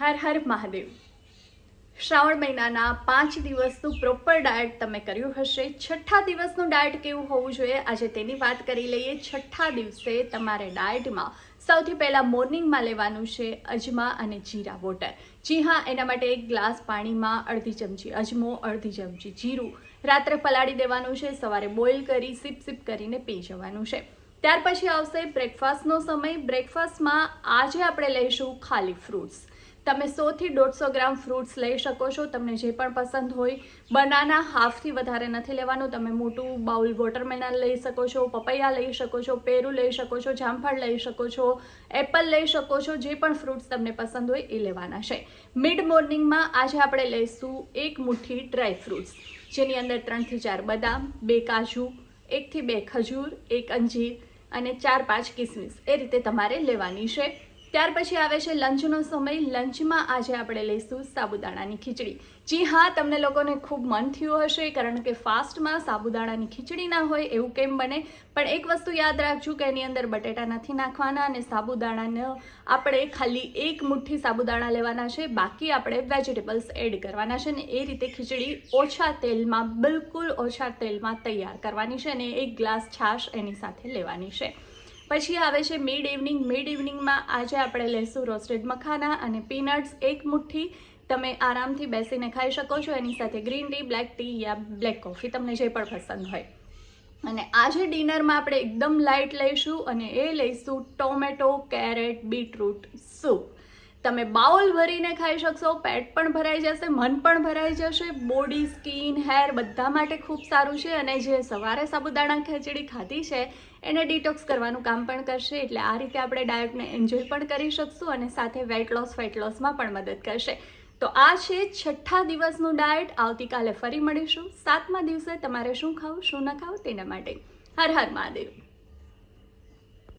હર હર મહાદેવ। શ્રાવણ મહિનાના 5 દિવસનું proper diet તમે કર્યું હશે। છઠ્ઠા દિવસનું ડાયટ કેવું હોવું જોઈએ આજે તેની વાત કરી લઈએ। છઠ્ઠા દિવસે તમારે ડાયટમાં સૌથી પહેલાં મોર્નિંગમાં લેવાનું છે અજમા અને જીરા વોટર। જી હા, એના માટે 1 ગ્લાસ પાણીમાં અડધી ચમચી અજમો, અડધી ચમચી જીરું રાત્રે પલાળી દેવાનું છે। સવારે બોઇલ કરી સિપ કરીને પી જવાનું છે। ત્યાર પછી આવશે બ્રેકફાસ્ટનો સમય। બ્રેકફાસ્ટમાં આજે આપણે લઈશું ખાલી ફ્રૂટ્સ। તમે 100 થી 150 ગ્રામ ફ્રૂટ્સ લઈ શકો છો, તમને જે પણ પસંદ હોય। બનાના હાફથી વધારે નથી લેવાનું, તમે મોટું બાઉલ વોટરમેલન લઈ શકો છો, પપૈયા લઈ શકો છો, પેરું લઈ શકો છો, જામફળ લઈ શકો છો, એપલ લઈ શકો છો। જે પણ ફ્રૂટ્સ તમને પસંદ હોય એ લેવાના છે। મિડ મોર્નિંગમાં આજે આપણે લઈશું 1 મુઠ્ઠી ડ્રાય ફ્રૂટ્સ, જેની અંદર 3 થી 4 બદામ, 2 કાજુ, 1 થી 2 ખજૂર, 1 અંજીર અને 4-5 કિસમિસ એ રીતે તમારે લેવાની છે। ત્યાર પછી આવે છે લંચનો સમય। લંચમાં આજે આપણે લઈશું સાબુદાણાની ખીચડી। જી હા, તમને લોકોને ખૂબ મન થયું હશે, કારણ કે ફાસ્ટમાં સાબુદાણાની ખીચડી ના હોય એવું કેમ બને। પણ એક વસ્તુ યાદ રાખજો કે એની અંદર બટેટા નથી નાખવાના અને સાબુદાણાને આપણે ખાલી 1 મુઠ્ઠી સાબુદાણા લેવાના છે, બાકી આપણે વેજીટેબલ્સ એડ કરવાના છે ને એ રીતે ખીચડી ઓછા તેલમાં, બિલકુલ ઓછા તેલમાં તૈયાર કરવાની છે અને 1 ગ્લાસ છાશ એની સાથે લેવાની છે। પછી આવે છે મિડ ઇવનિંગ। મિડ ઇવનિંગમાં આજે આપણે લઈશું રોસ્ટેડ મખાના અને પીનટ્સ 1 મુઠ્ઠી। તમે આરામથી બેસીને ખાઈ શકો છો, એની સાથે ગ્રીન ટી, બ્લેક ટી યા બ્લેક કોફી, તમને જે પણ પસંદ હોય। અને આજે ડિનરમાં આપણે એકદમ લાઇટ લઈશું અને એ લઈશું ટોમેટો કેરેટ બીટરૂટ સૂપ। તમે બાઉલ ભરીને ખાઈ શકશો, પેટ પણ ભરાઈ જશે, મન પણ ભરાઈ જશે। બોડી, સ્કિન, હેર બધા માટે ખૂબ સારું છે અને જે સવારે સાબુદાણા ખીચડી ખાધી છે એને ડિટોક્સ કરવાનું કામ પણ કરશે। એટલે આ રીતે આપણે ડાયટને એન્જોય પણ કરી શકશું અને સાથે વેટ લોસ ફેટ લોસમાં પણ મદદ કરશે। તો આ છે છઠ્ઠા દિવસનું ડાયટ। આવતીકાલે ફરી મળીશું 7મા દિવસે। તમારે શું ખાવું શું ન ખાવું તેના માટે। હર હર મહાદેવ।